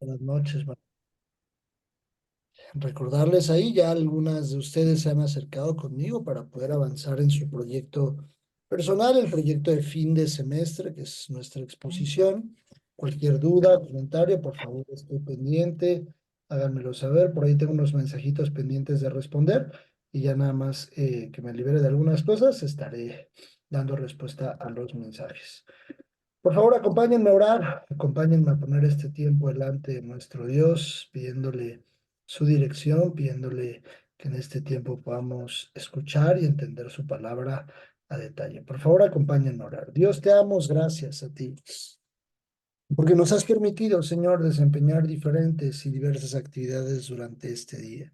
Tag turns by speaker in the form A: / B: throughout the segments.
A: Buenas noches. Recordarles ahí, ya algunas de ustedes se han acercado conmigo para poder avanzar en su proyecto personal, el proyecto de fin de semestre, que es nuestra exposición. Cualquier duda, comentario, por favor, estoy pendiente, háganmelo saber. Por ahí tengo unos mensajitos pendientes de responder y ya nada más que me libere de algunas cosas, estaré dando respuesta a los mensajes. Por favor, acompáñenme a orar, acompáñenme a poner este tiempo delante de nuestro Dios, pidiéndole su dirección, pidiéndole que en este tiempo podamos escuchar y entender su palabra a detalle. Por favor, acompáñenme a orar. Dios, te damos gracias a ti, porque nos has permitido, Señor, desempeñar diferentes y diversas actividades durante este día.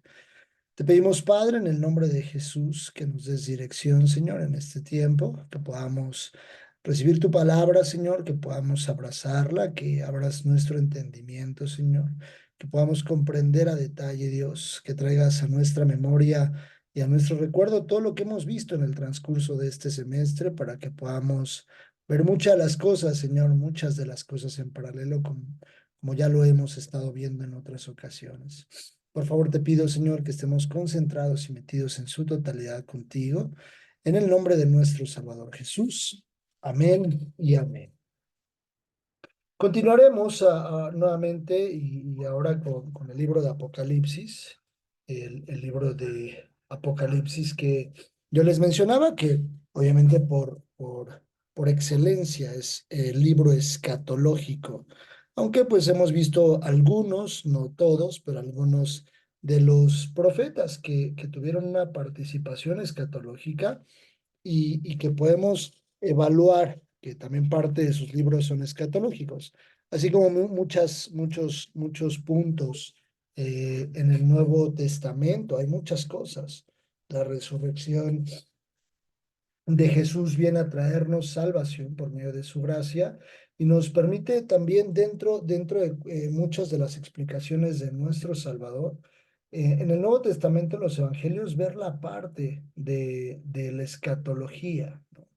A: Te pedimos, Padre, en el nombre de Jesús, que nos des dirección, Señor, en este tiempo, que podamos recibir tu palabra, Señor, que podamos abrazarla, que abras nuestro entendimiento, Señor, que podamos comprender a detalle, Dios, que traigas a nuestra memoria y a nuestro recuerdo todo lo que hemos visto en el transcurso de este semestre para que podamos ver muchas de las cosas, Señor, muchas de las cosas en paralelo, como ya lo hemos estado viendo en otras ocasiones. Por favor, te pido, Señor, que estemos concentrados y metidos en su totalidad contigo, en el nombre de nuestro Salvador Jesús. Amén y amén. Continuaremos nuevamente y ahora con el libro de Apocalipsis, el libro de Apocalipsis que yo les mencionaba que obviamente por excelencia es el libro escatológico, aunque pues hemos visto algunos, no todos, pero algunos de los profetas que tuvieron una participación escatológica y que podemos evaluar que también parte de sus libros son escatológicos, así como muchos puntos en el Nuevo Testamento. Hay muchas cosas. La resurrección de Jesús viene a traernos salvación por medio de su gracia y nos permite también dentro de muchas de las explicaciones de nuestro Salvador, en el Nuevo Testamento, en los Evangelios, ver la parte de la escatología, ¿no?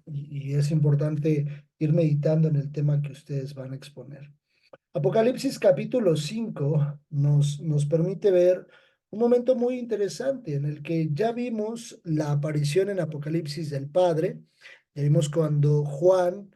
A: Y es importante ir meditando en el tema que ustedes van a exponer. Apocalipsis capítulo 5 nos permite ver un momento muy interesante en el que ya vimos la aparición en Apocalipsis del Padre, ya vimos cuando Juan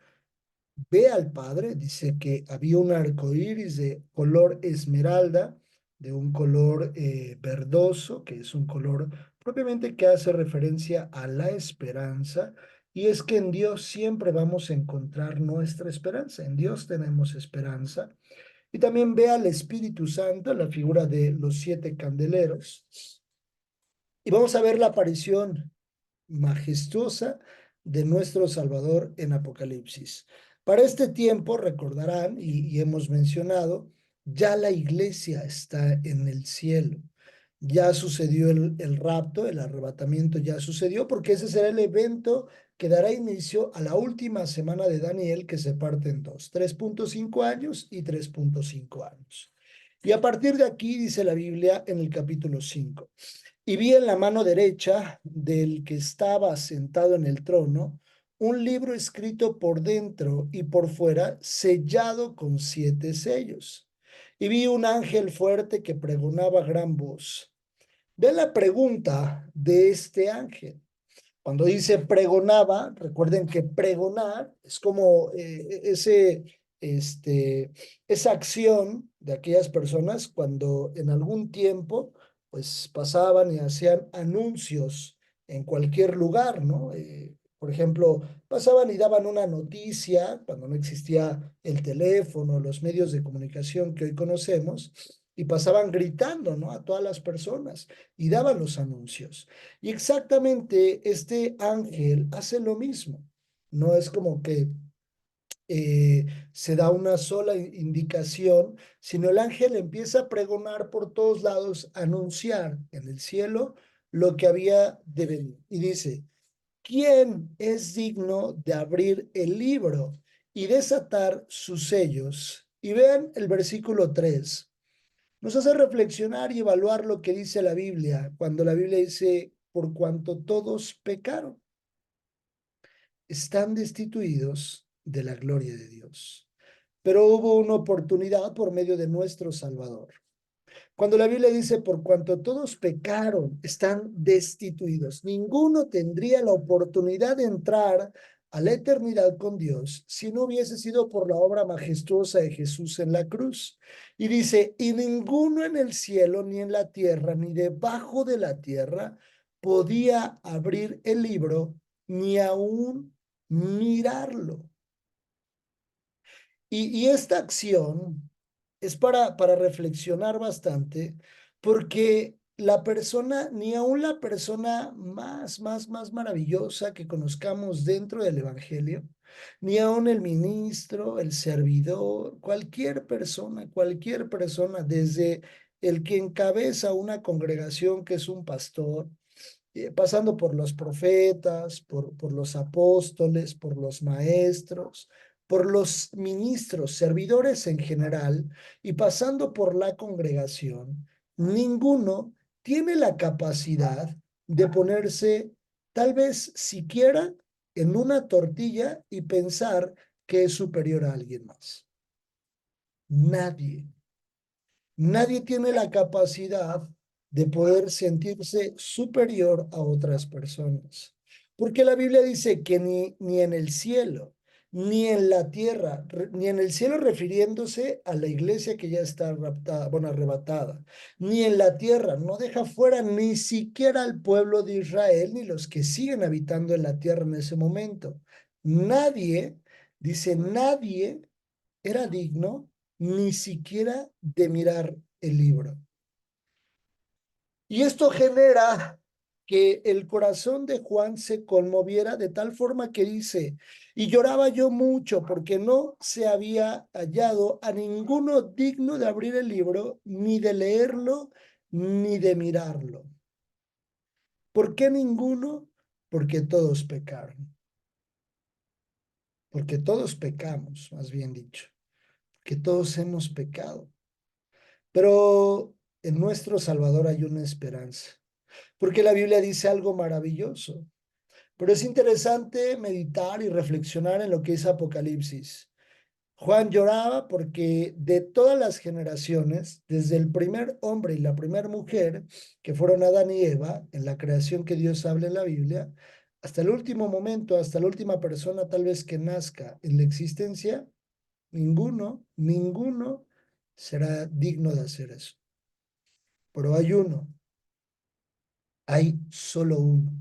A: ve al Padre, dice que había un arco iris de color esmeralda, de un color verdoso, que es un color propiamente que hace referencia a la esperanza, y es que en Dios siempre vamos a encontrar nuestra esperanza, en Dios tenemos esperanza. Y también ve al Espíritu Santo, la figura de los siete candeleros. Y vamos a ver la aparición majestuosa de nuestro Salvador en Apocalipsis. Para este tiempo, recordarán, y hemos mencionado, ya la iglesia está en el cielo. Ya sucedió el rapto, el arrebatamiento ya sucedió, porque ese será el evento que dará inicio a la última semana de Daniel, que se parte en dos, 3.5 años y 3.5 años. Y a partir de aquí dice la Biblia en el capítulo 5. Y vi en la mano derecha del que estaba sentado en el trono un libro escrito por dentro y por fuera, sellado con 7 sellos. Y vi un ángel fuerte que pregonaba a gran voz. Ve la pregunta de este ángel. Cuando dice pregonaba, recuerden que pregonar es como esa acción de aquellas personas cuando en algún tiempo pues pasaban y hacían anuncios en cualquier lugar, ¿no? Por ejemplo, pasaban y daban una noticia cuando no existía el teléfono, los medios de comunicación que hoy conocemos, y pasaban gritando, ¿no? A todas las personas y daban los anuncios. Y exactamente este ángel hace lo mismo. No es como que se da una sola indicación, sino el ángel empieza a pregonar por todos lados, a anunciar en el cielo lo que había de venir. Y dice, ¿quién es digno de abrir el libro y desatar sus sellos? Y vean el versículo 3. Nos hace reflexionar y evaluar lo que dice la Biblia, cuando la Biblia dice, por cuanto todos pecaron, están destituidos de la gloria de Dios. pero hubo una oportunidad por medio de nuestro Salvador. Cuando la Biblia dice, por cuanto todos pecaron, están destituidos, ninguno tendría la oportunidad de entrar a la eternidad con Dios si no hubiese sido por la obra majestuosa de Jesús en la cruz. Y dice, y ninguno en el cielo, ni en la tierra, ni debajo de la tierra podía abrir el libro, ni aún mirarlo. Y esta acción es para reflexionar bastante, porque la persona, ni aun la persona más maravillosa que conozcamos dentro del Evangelio, ni aun el ministro, el servidor, cualquier persona, desde el que encabeza una congregación que es un pastor, pasando por los profetas, por los apóstoles, por los maestros, por los ministros, servidores en general, y pasando por la congregación, ninguno tiene la capacidad de ponerse tal vez siquiera en una tortilla y pensar que es superior a alguien más. Nadie. Nadie tiene la capacidad de poder sentirse superior a otras personas. Porque la Biblia dice que ni en el cielo, ni en la tierra, ni en el cielo refiriéndose a la iglesia que ya está raptada, bueno, arrebatada, ni en la tierra, no deja fuera ni siquiera al pueblo de Israel, ni los que siguen habitando en la tierra en ese momento. Nadie, dice, nadie era digno ni siquiera de mirar el libro. Y esto genera que el corazón de Juan se conmoviera de tal forma que dice, y lloraba yo mucho porque no se había hallado a ninguno digno de abrir el libro, ni de leerlo, ni de mirarlo. ¿Por qué ninguno? Porque todos pecaron. Porque todos pecamos, más bien dicho. Que todos hemos pecado. Pero en nuestro Salvador hay una esperanza, porque la Biblia dice algo maravilloso. Pero es interesante meditar y reflexionar en lo que es Apocalipsis. Juan lloraba porque de todas las generaciones, desde el primer hombre y la primera mujer, que fueron Adán y Eva, en la creación que Dios habla en la Biblia, hasta el último momento, hasta la última persona tal vez que nazca en la existencia, ninguno será digno de hacer eso. Pero hay solo uno.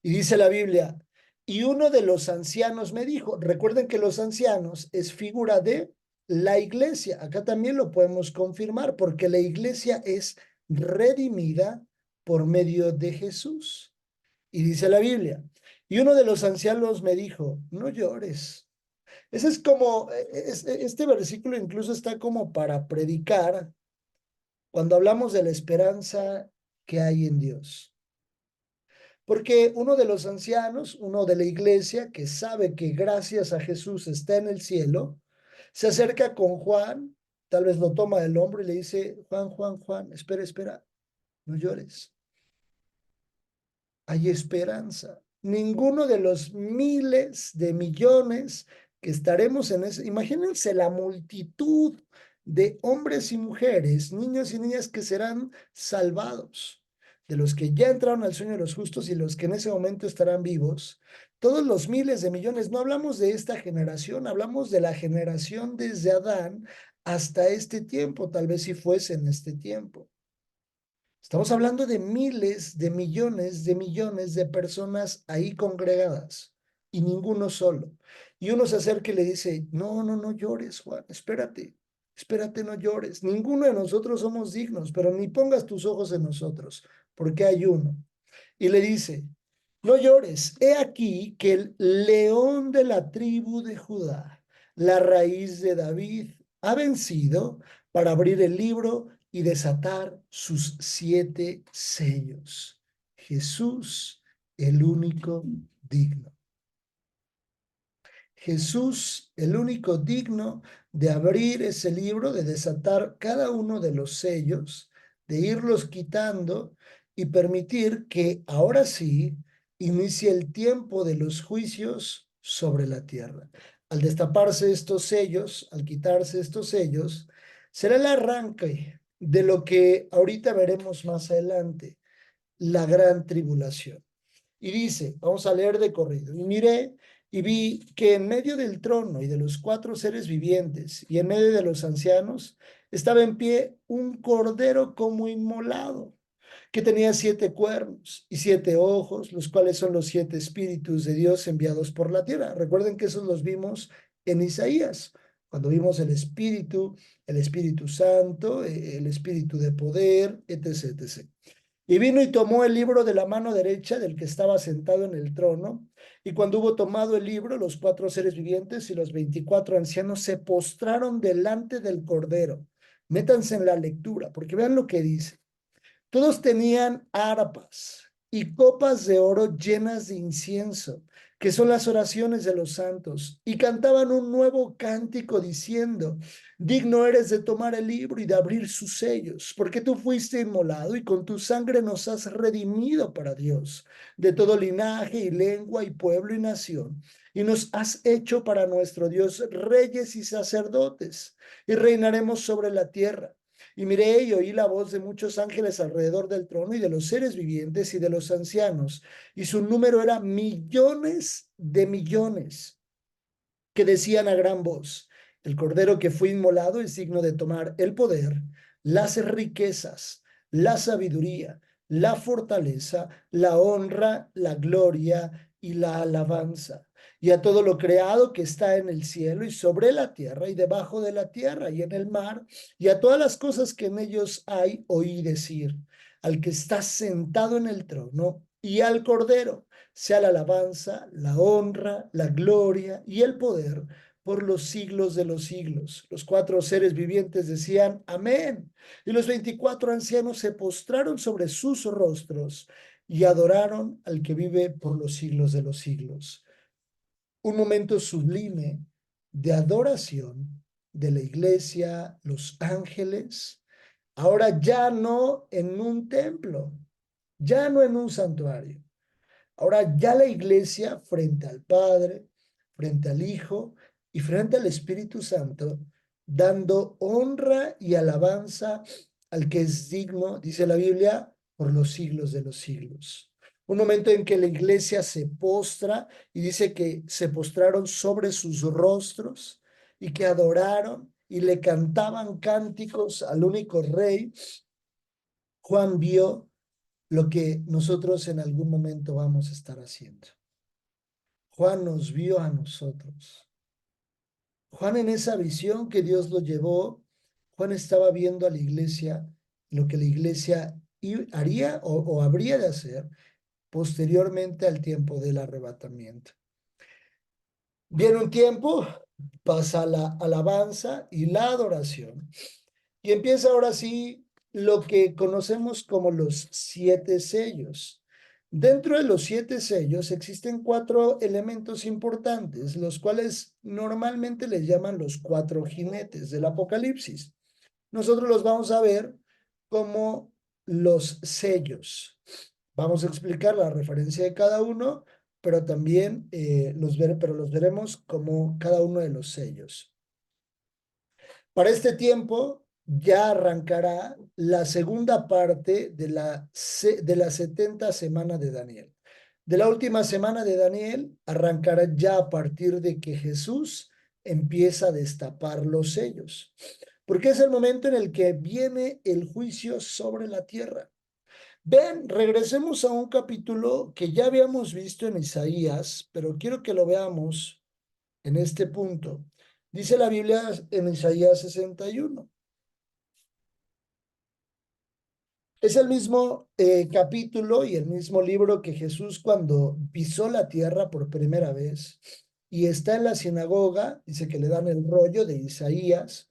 A: Y dice la Biblia, y uno de los ancianos me dijo, recuerden que los ancianos es figura de la iglesia. Acá también lo podemos confirmar porque la iglesia es redimida por medio de Jesús. Y dice la Biblia, y uno de los ancianos me dijo, no llores. Ese es como, este versículo incluso está como para predicar cuando hablamos de la esperanza que hay en Dios. Porque uno de los ancianos, uno de la iglesia, que sabe que gracias a Jesús está en el cielo, se acerca con Juan, tal vez lo toma del hombro y le dice, Juan, espera, no llores. Hay esperanza. Ninguno de los miles de millones que estaremos en ese, imagínense la multitud de hombres y mujeres, niños y niñas que serán salvados, de los que ya entraron al sueño de los justos y los que en ese momento estarán vivos. Todos los miles de millones, no hablamos de esta generación, hablamos de la generación desde Adán hasta este tiempo, tal vez si fuese en este tiempo. Estamos hablando de miles de millones de personas ahí congregadas y ninguno solo. Y uno se acerca y le dice, no llores, Juan, espérate, no llores. Ninguno de nosotros somos dignos, pero ni pongas tus ojos en nosotros, porque hay uno. Y le dice, no llores, he aquí que el león de la tribu de Judá, la raíz de David, ha vencido para abrir el libro y desatar sus 7 sellos. Jesús, el único digno. Jesús, el único digno de abrir ese libro, de desatar cada uno de los sellos, de irlos quitando y permitir que ahora sí inicie el tiempo de los juicios sobre la tierra. al destaparse estos sellos, al quitarse estos sellos, será el arranque de lo que ahorita veremos más adelante, la gran tribulación. Y dice, vamos a leer de corrido, y miré y vi que en medio del trono y de los cuatro seres vivientes y en medio de los ancianos estaba en pie un cordero como inmolado, que tenía 7 cuernos y 7 ojos, los cuales son los 7 espíritus de Dios enviados por la tierra. Recuerden que esos los vimos en Isaías, cuando vimos el Espíritu Santo, el Espíritu de poder, etc., etc. Y vino y tomó el libro de la mano derecha del que estaba sentado en el trono. Y cuando hubo tomado el libro, los 4 seres vivientes y los 24 ancianos se postraron delante del Cordero. Métanse en la lectura, porque vean lo que dice. Todos tenían arpas y copas de oro llenas de incienso, que son las oraciones de los santos, y cantaban un nuevo cántico diciendo, digno eres de tomar el libro y de abrir sus sellos, porque tú fuiste inmolado y con tu sangre nos has redimido para Dios, de todo linaje y lengua y pueblo y nación, y nos has hecho para nuestro Dios reyes y sacerdotes, y reinaremos sobre la tierra. Y miré y oí la voz de muchos ángeles alrededor del trono y de los seres vivientes y de los ancianos, y su número era millones de millones, que decían a gran voz, el cordero que fue inmolado es digno de tomar el poder, las riquezas, la sabiduría, la fortaleza, la honra, la gloria y la alabanza. Y a todo lo creado que está en el cielo y sobre la tierra y debajo de la tierra y en el mar, y a todas las cosas que en ellos hay, oí decir, al que está sentado en el trono y al cordero sea la alabanza, la honra, la gloria y el poder por los siglos de los siglos. Los 4 seres vivientes decían, amén. Y los 24 ancianos se postraron sobre sus rostros y adoraron al que vive por los siglos de los siglos. Un momento sublime de adoración de la iglesia, los ángeles, ahora ya no en un templo, ya no en un santuario. Ahora ya la iglesia frente al Padre, frente al Hijo y frente al Espíritu Santo, dando honra y alabanza al que es digno, dice la Biblia, por los siglos de los siglos. Un momento en que la iglesia se postra y dice que se postraron sobre sus rostros y que adoraron y le cantaban cánticos al único rey. Juan vio lo que nosotros en algún momento vamos a estar haciendo. Juan nos vio a nosotros. Juan en esa visión que Dios lo llevó, Juan estaba viendo a la iglesia, lo que la iglesia haría o habría de hacer posteriormente al tiempo del arrebatamiento. Viene un tiempo, pasa la alabanza y la adoración, y empieza ahora sí lo que conocemos como los 7 sellos. Dentro de los 7 sellos existen 4 elementos importantes, los cuales normalmente les llaman los 4 jinetes del Apocalipsis. Nosotros los vamos a ver como los sellos. Vamos a explicar la referencia de cada uno, pero también los veremos como cada uno de los sellos. Para este tiempo ya arrancará la segunda parte de la 70 semana de Daniel. De la última semana de Daniel arrancará ya a partir de que Jesús empieza a destapar los sellos, porque es el momento en el que viene el juicio sobre la tierra. Ven, regresemos a un capítulo que ya habíamos visto en Isaías, pero quiero que lo veamos en este punto. Dice la Biblia en Isaías 61. Es el mismo capítulo y el mismo libro que Jesús cuando pisó la tierra por primera vez y está en la sinagoga, dice que le dan el rollo de Isaías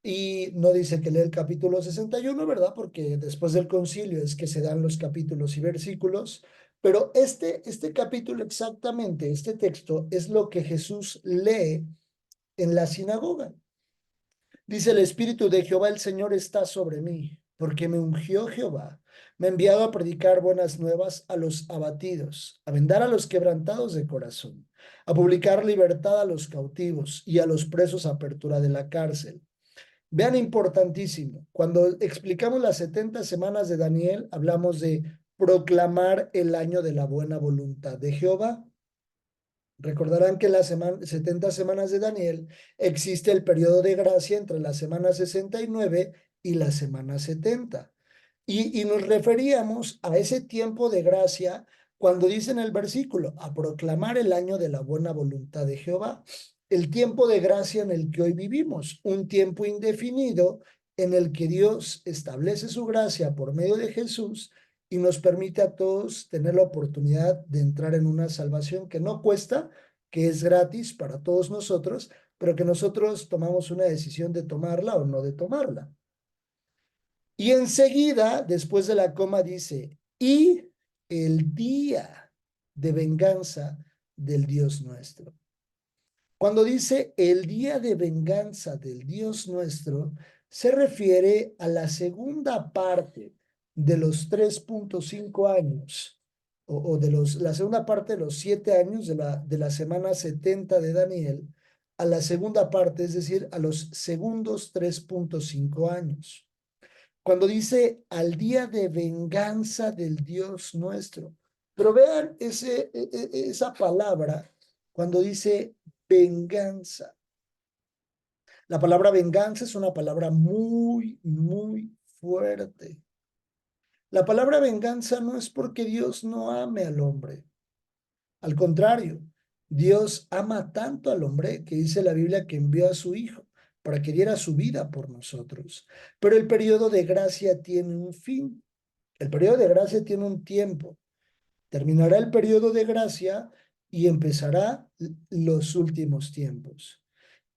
A: y no dice que lee el capítulo 61, ¿verdad? Porque después del concilio es que se dan los capítulos y versículos, pero este capítulo exactamente, este texto es lo que Jesús lee en la sinagoga. Dice el Espíritu de Jehová, el Señor está sobre mí, porque me ungió Jehová, Me ha enviado a predicar buenas nuevas a los abatidos, a vendar a los quebrantados de corazón, a publicar libertad a los cautivos y a los presos apertura de la cárcel. Vean, importantísimo, cuando explicamos las 70 semanas de Daniel, hablamos de proclamar el año de la buena voluntad de Jehová. Recordarán que en las 70 semanas de Daniel existe el periodo de gracia entre la semana 69 y la semana 70. Y nos referíamos a ese tiempo de gracia cuando dice en el versículo, a proclamar el año de la buena voluntad de Jehová. El tiempo de gracia en el que hoy vivimos, un tiempo indefinido en el que Dios establece su gracia por medio de Jesús y nos permite a todos tener la oportunidad de entrar en una salvación que no cuesta, que es gratis para todos nosotros, pero que nosotros tomamos una decisión de tomarla o no de tomarla. Y enseguida, después de la coma, dice, y el día de venganza del Dios nuestro. Cuando dice el día de venganza del Dios nuestro, se refiere a la segunda parte de los 3.5 años, o de la segunda parte de los 7 años de la semana 70 de Daniel, a la segunda parte, es decir, a los segundos 3.5 años. Cuando dice al día de venganza del Dios nuestro. Pero vean esa palabra cuando dice venganza. La palabra venganza es una palabra muy, muy fuerte. La palabra venganza no es porque Dios no ame al hombre. Al contrario, Dios ama tanto al hombre que dice la Biblia que envió a su Hijo para que diera su vida por nosotros. Pero el periodo de gracia tiene un fin. El periodo de gracia tiene un tiempo. Terminará el periodo de gracia y empezará los últimos tiempos.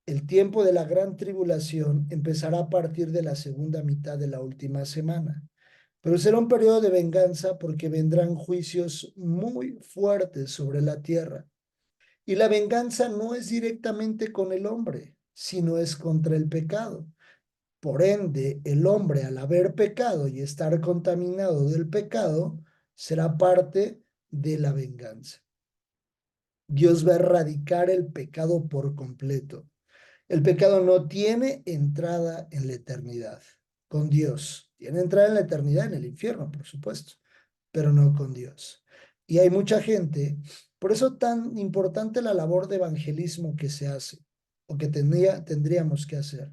A: El tiempo de la gran tribulación empezará a partir de la segunda mitad de la última semana. Pero será un periodo de venganza porque vendrán juicios muy fuertes sobre la tierra. Y la venganza no es directamente con el hombre, sino es contra el pecado. Por ende, el hombre, al haber pecado y estar contaminado del pecado, será parte de la venganza. Dios va a erradicar el pecado por completo. El pecado no tiene entrada en la eternidad con Dios. Tiene entrada en la eternidad en el infierno, por supuesto, pero no con Dios. Y hay mucha gente, por eso tan importante la labor de evangelismo que se hace, o que tendríamos que hacer.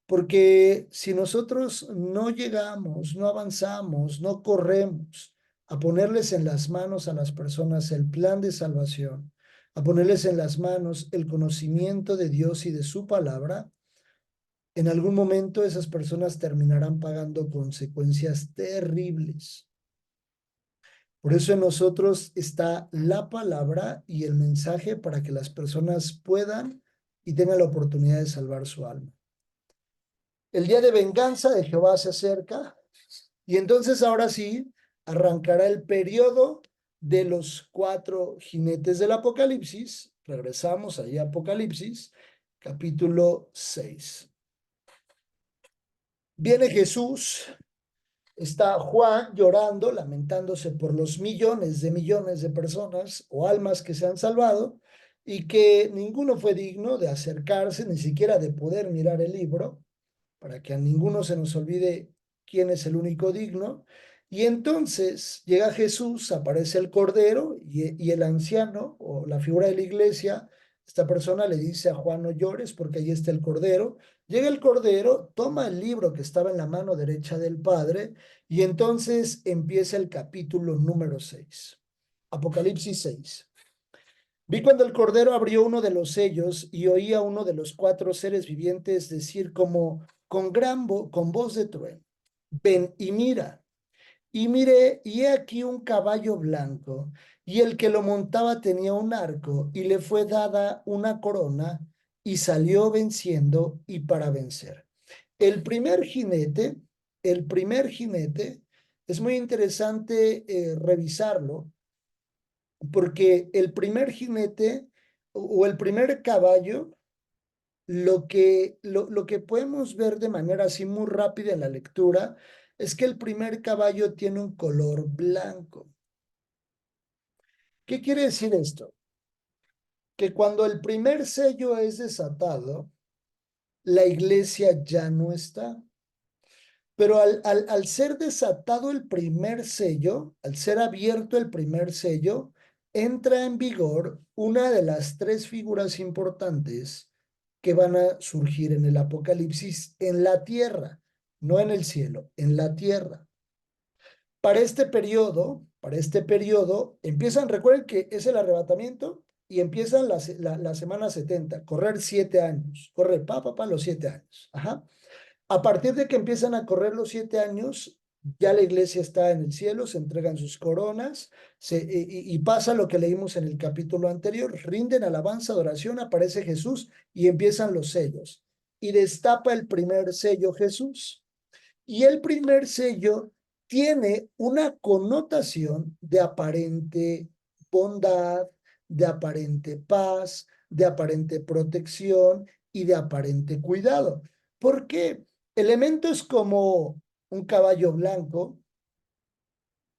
A: Porque si nosotros no llegamos, no avanzamos, no corremos a ponerles en las manos a las personas el plan de salvación, a ponerles en las manos el conocimiento de Dios y de su palabra, en algún momento esas personas terminarán pagando consecuencias terribles. Por eso en nosotros está la palabra y el mensaje para que las personas puedan y tengan la oportunidad de salvar su alma. El día de venganza de Jehová se acerca y entonces ahora sí arrancará el periodo de los 4 jinetes del Apocalipsis. Regresamos allí a Apocalipsis, capítulo 6. Viene Jesús, está Juan llorando, lamentándose por los millones de personas o almas que se han salvado y que ninguno fue digno de acercarse, ni siquiera de poder mirar el libro, para que a ninguno se nos olvide quién es el único digno. Y entonces llega Jesús, aparece el Cordero y el anciano o la figura de la iglesia, esta persona le dice a Juan: no llores porque ahí está el Cordero. Llega el Cordero, toma el libro que estaba en la mano derecha del Padre y entonces empieza el capítulo número 6. Apocalipsis 6. Vi cuando el Cordero abrió uno de los sellos y oí a uno de los 4 seres vivientes decir como con voz de trueno: ven y mira. Y miré, y he aquí un caballo blanco, y el que lo montaba tenía un arco, y le fue dada una corona, y salió venciendo y para vencer. El primer jinete, el primer jinete, es muy interesante revisarlo, porque el primer jinete o el primer caballo, lo que podemos ver de manera así muy rápida en la lectura, es que el primer caballo tiene un color blanco. ¿Qué quiere decir esto? Que cuando el primer sello es desatado, la iglesia ya no está. Pero al ser desatado el primer sello, al ser abierto el primer sello, entra en vigor una de las tres figuras importantes que van a surgir en el Apocalipsis en la tierra, no en el cielo, en la tierra. Para este periodo, empiezan, recuerden que es el arrebatamiento y empiezan la semana 70, correr 7 años, corre los 7 años. Ajá. A partir de que empiezan a correr los 7 años, ya la iglesia está en el cielo, se entregan sus coronas y pasa lo que leímos en el capítulo anterior, rinden alabanza, adoración, aparece Jesús y empiezan los sellos. Y destapa el primer sello Jesús. Y el primer sello tiene una connotación de aparente bondad, de aparente paz, de aparente protección y de aparente cuidado. ¿Por qué? Elementos como un caballo blanco,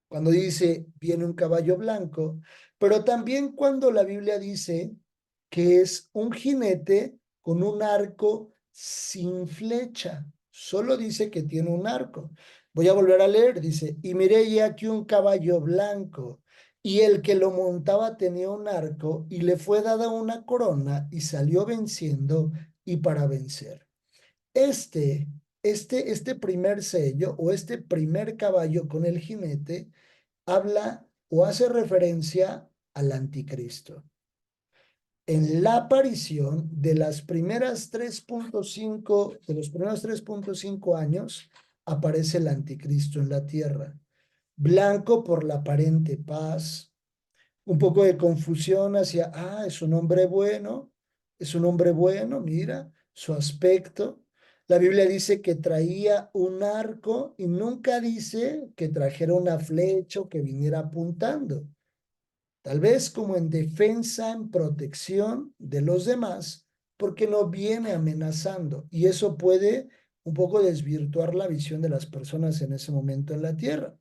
A: cuando dice viene un caballo blanco, pero también cuando la Biblia dice que es un jinete con un arco sin flecha. Solo dice que tiene un arco. Voy a volver a leer, dice, y miré ya aquí un caballo blanco, y el que lo montaba tenía un arco, y le fue dada una corona, y salió venciendo y para vencer. Este primer sello o este primer caballo con el jinete habla o hace referencia al anticristo. En la aparición de las primeras 3.5, de los primeros 3.5 años, aparece el anticristo en la tierra. Blanco por la aparente paz, un poco de confusión hacia, es un hombre bueno, mira, su aspecto. La Biblia dice que traía un arco y nunca dice que trajera una flecha o que viniera apuntando. Tal vez como en defensa, en protección de los demás, porque no viene amenazando. Y eso puede un poco desvirtuar la visión de las personas en ese momento en la tierra.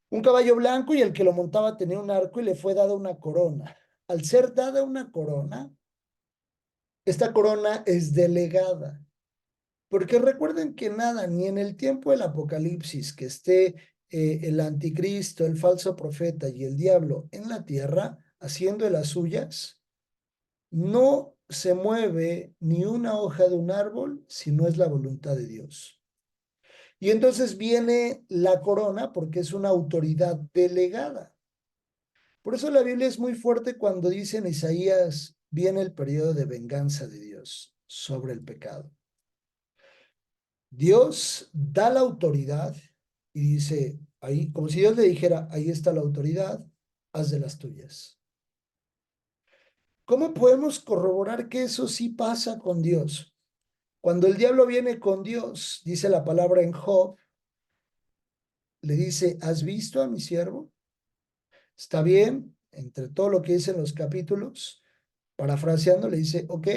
A: Un caballo blanco y el que lo montaba tenía un arco y le fue dada una corona. Al ser dada una corona, esta corona es delegada. Porque recuerden que nada, ni en el tiempo del Apocalipsis, que esté el anticristo, el falso profeta y el diablo en la tierra haciendo de las suyas, no se mueve ni una hoja de un árbol si no es la voluntad de Dios. Y entonces viene la corona porque es una autoridad delegada. Por eso la Biblia es muy fuerte cuando dice en Isaías, viene el periodo de venganza de Dios sobre el pecado. Dios da la autoridad y dice, ahí, como si Dios le dijera, ahí está la autoridad, haz de las tuyas. ¿Cómo podemos corroborar que eso sí pasa con Dios? Cuando el diablo viene con Dios, dice la palabra en Job, le dice, ¿has visto a mi siervo? Está bien, entre todo lo que dice en los capítulos, parafraseando, le dice, ok,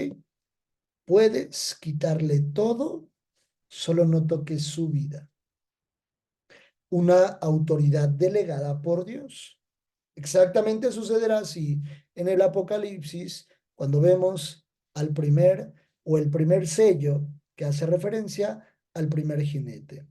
A: puedes quitarle todo, solo no toques su vida. Una autoridad delegada por Dios. Exactamente sucederá así en el Apocalipsis, cuando vemos al primer o el primer sello que hace referencia al primer jinete.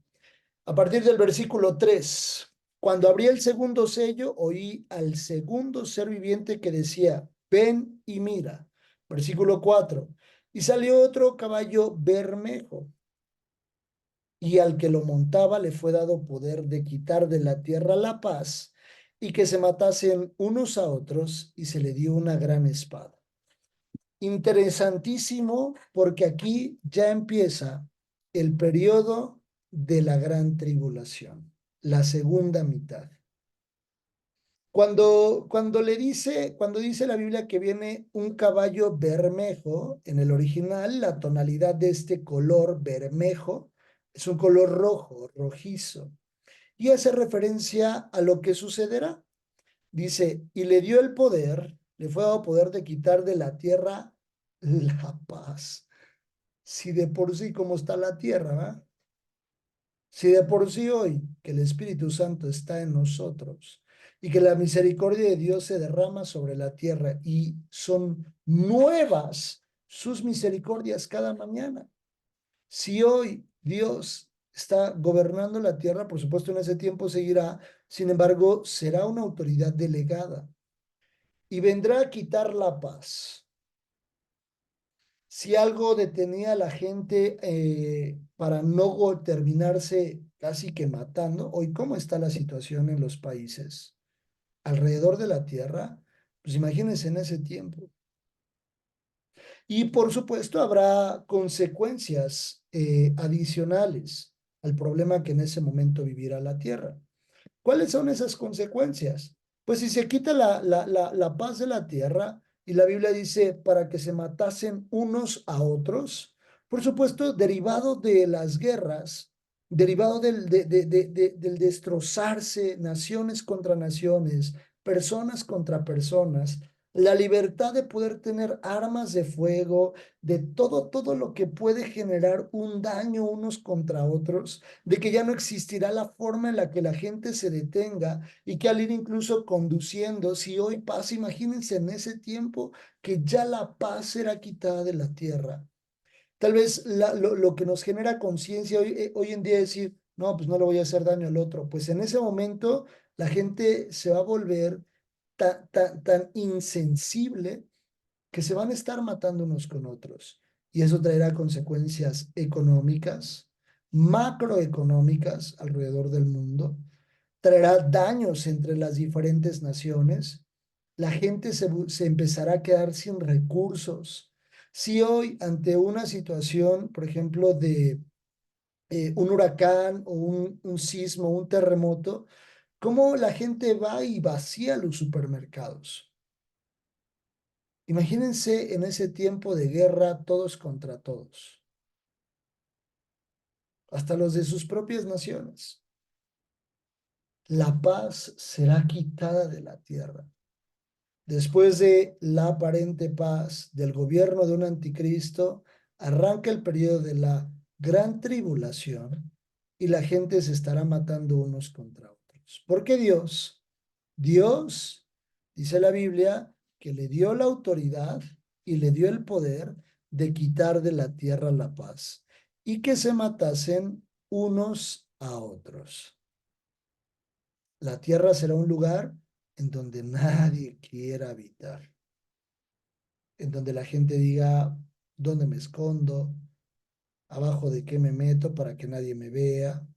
A: A partir del versículo 3, cuando abrí el segundo sello, oí al segundo ser viviente que decía, ven y mira. Versículo 4, y salió otro caballo bermejo, y al que lo montaba le fue dado poder de quitar de la tierra la paz y que se matasen unos a otros, y se le dio una gran espada. Interesantísimo, porque aquí ya empieza el periodo de la gran tribulación, la segunda mitad. Cuando dice la Biblia que viene un caballo bermejo, en el original, la tonalidad de este color bermejo es un color rojo, rojizo, y hace referencia a lo que sucederá. Dice, y le dio el poder, le fue dado poder de quitar de la tierra la paz. Si de por sí como está la tierra, ¿verdad? Si de por sí hoy que el Espíritu Santo está en nosotros y que la misericordia de Dios se derrama sobre la tierra y son nuevas sus misericordias cada mañana. Si hoy Dios está gobernando la tierra, por supuesto en ese tiempo seguirá, sin embargo, será una autoridad delegada y vendrá a quitar la paz. Si algo detenía a la gente para no terminarse casi que matando, hoy cómo está la situación en los países alrededor de la tierra, pues imagínense en ese tiempo. Y por supuesto habrá consecuencias adicionales al problema que en ese momento vivirá la tierra. ¿Cuáles son esas consecuencias? Pues si se quita la paz de la tierra y la Biblia dice para que se matasen unos a otros, por supuesto, derivado de las guerras, derivado del destrozarse naciones contra naciones, personas contra personas, la libertad de poder tener armas de fuego, de todo lo que puede generar un daño unos contra otros, de que ya no existirá la forma en la que la gente se detenga y que al ir incluso conduciendo, si hoy pasa, imagínense en ese tiempo que ya la paz será quitada de la tierra. Tal vez lo que nos genera conciencia hoy en día es decir, no, pues no le voy a hacer daño al otro. Pues en ese momento la gente se va a volver tan insensible que se van a estar matando unos con otros. Y eso traerá consecuencias económicas, macroeconómicas alrededor del mundo, traerá daños entre las diferentes naciones, la gente se empezará a quedar sin recursos. Si hoy ante una situación, por ejemplo, de un huracán o un sismo, un terremoto, ¿cómo la gente va y vacía los supermercados? Imagínense en ese tiempo de guerra todos contra todos, hasta los de sus propias naciones. La paz será quitada de la tierra. Después de la aparente paz del gobierno de un anticristo, arranca el periodo de la gran tribulación y la gente se estará matando unos contra otros. Porque Dios, dice la Biblia, que le dio la autoridad y le dio el poder de quitar de la tierra la paz y que se matasen unos a otros. La tierra será un lugar en donde nadie quiera habitar, en donde la gente diga, ¿dónde me escondo? ¿Abajo de qué me meto para que nadie me vea?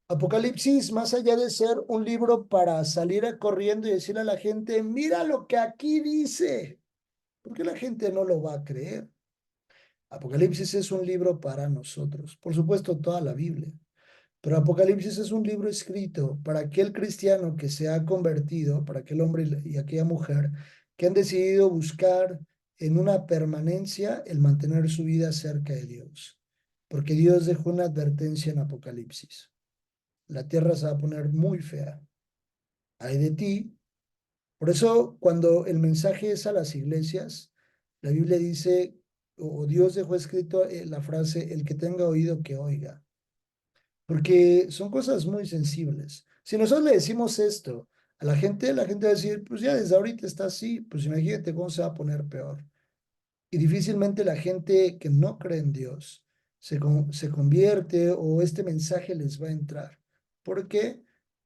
A: Apocalipsis, más allá de ser un libro para salir corriendo y decirle a la gente, mira lo que aquí dice, porque la gente no lo va a creer. Apocalipsis es un libro para nosotros, por supuesto toda la Biblia, pero Apocalipsis es un libro escrito para aquel cristiano que se ha convertido, para aquel hombre y aquella mujer que han decidido buscar en una permanencia el mantener su vida cerca de Dios, porque Dios dejó una advertencia en Apocalipsis. La tierra se va a poner muy fea. Ay de ti. Por eso, cuando el mensaje es a las iglesias, la Biblia dice, o Dios dejó escrito la frase, el que tenga oído que oiga, porque son cosas muy sensibles. Si nosotros le decimos esto a la gente va a decir, pues ya desde ahorita está así, pues imagínate cómo se va a poner peor. Y difícilmente la gente que no cree en Dios se convierte o este mensaje les va a entrar. ¿Por qué?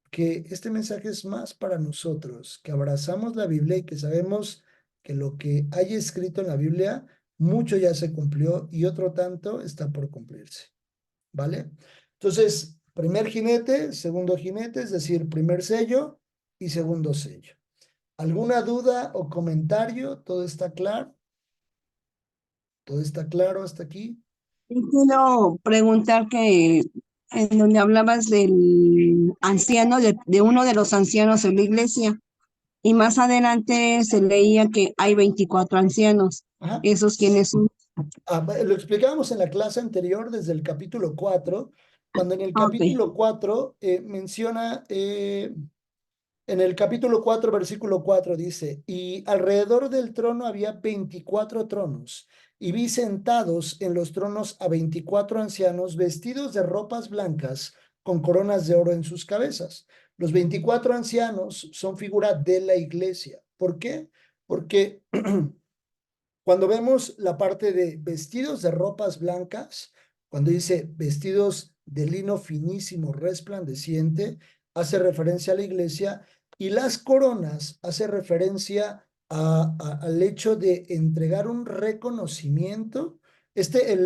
A: Que este mensaje es más para nosotros, que abrazamos la Biblia y que sabemos que lo que hay escrito en la Biblia, mucho ya se cumplió y otro tanto está por cumplirse. ¿Vale? Entonces, primer jinete, segundo jinete, es decir, primer sello y segundo sello. ¿Alguna duda o comentario? ¿Todo está claro? ¿Todo está claro hasta aquí?
B: Y quiero preguntar que en donde hablabas del anciano, de uno de los ancianos en la iglesia, y más adelante se leía que hay 24 ancianos.
A: Ajá.
B: ¿Esos quiénes son?
A: Lo explicábamos en la clase anterior desde el capítulo 4, cuando en el
B: Ok.
A: capítulo 4 menciona, en el capítulo 4 versículo 4 dice, y alrededor del trono había 24 tronos, y vi sentados en los tronos a 24 ancianos vestidos de ropas blancas con coronas de oro en sus cabezas. Los 24 ancianos son figura de la iglesia. ¿Por qué? Porque cuando vemos la parte de vestidos de ropas blancas, cuando dice vestidos de lino finísimo, resplandeciente, hace referencia a la iglesia, y las coronas hace referencia al hecho de entregar un reconocimiento. Este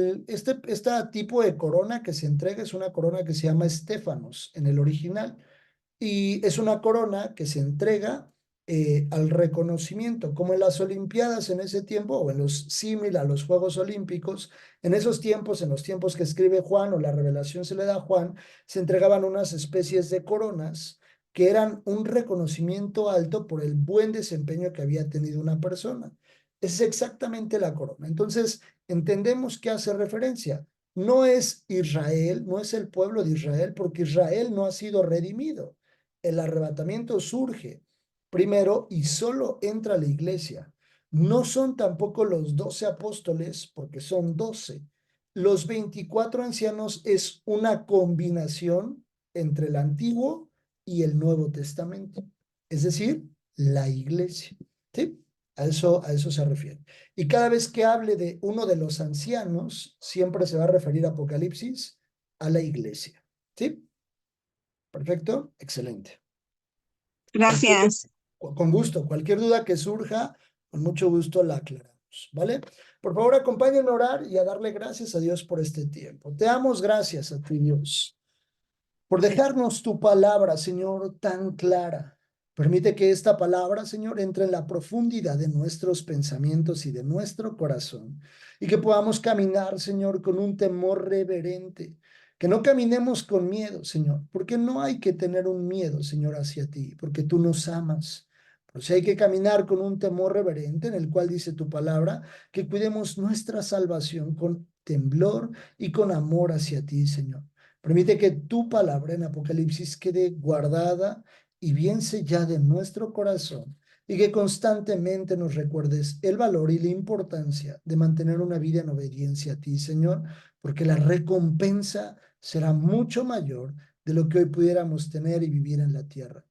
A: tipo de corona que se entrega es una corona que se llama estéfanos en el original. Y es una corona que se entrega al reconocimiento, como en las Olimpiadas en ese tiempo, o en los símil a los Juegos Olímpicos, en esos tiempos, en los tiempos que escribe Juan o la revelación se le da a Juan, se entregaban unas especies de coronas que eran un reconocimiento alto por el buen desempeño que había tenido una persona. Es exactamente la corona. Entonces, entendemos que hace referencia. No es Israel, no es el pueblo de Israel, porque Israel no ha sido redimido. El arrebatamiento surge primero y solo entra la iglesia. No son tampoco los 12 apóstoles, porque son 12. Los 24 ancianos es una combinación entre el Antiguo y el Nuevo Testamento, es decir, la iglesia. ¿Sí? A eso se refiere. Y cada vez que hable de uno de los ancianos, siempre se va a referir a Apocalipsis a la iglesia. ¿Sí? Perfecto, excelente.
B: Gracias.
A: Con gusto, cualquier duda que surja, con mucho gusto la aclaramos, ¿vale? Por favor, acompáñenme a orar y a darle gracias a Dios por este tiempo. Te damos gracias a ti, Dios, por dejarnos tu palabra, Señor, tan clara. Permite que esta palabra, Señor, entre en la profundidad de nuestros pensamientos y de nuestro corazón y que podamos caminar, Señor, con un temor reverente, que no caminemos con miedo, Señor, porque no hay que tener un miedo, Señor, hacia ti, porque tú nos amas. Pero sí hay que caminar con un temor reverente en el cual dice tu palabra que cuidemos nuestra salvación con temblor y con amor hacia ti, Señor. Permite que tu palabra en Apocalipsis quede guardada y bien sellada en nuestro corazón y que constantemente nos recuerdes el valor y la importancia de mantener una vida en obediencia a ti, Señor, porque la recompensa será mucho mayor de lo que hoy pudiéramos tener y vivir en la tierra.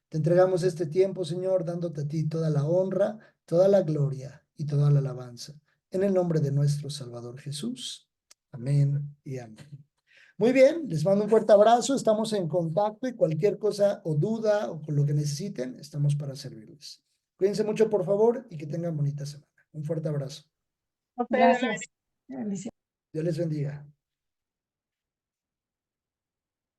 A: Te entregamos este tiempo, Señor, dándote a ti toda la honra, toda la gloria y toda la alabanza. En el nombre de nuestro Salvador Jesús. Amén y amén. Muy bien, les mando un fuerte abrazo, estamos en contacto y cualquier cosa o duda o con lo que necesiten, estamos para servirles. Cuídense mucho, por favor, y que tengan bonita semana. Un fuerte abrazo.
B: Gracias.
A: Dios les bendiga.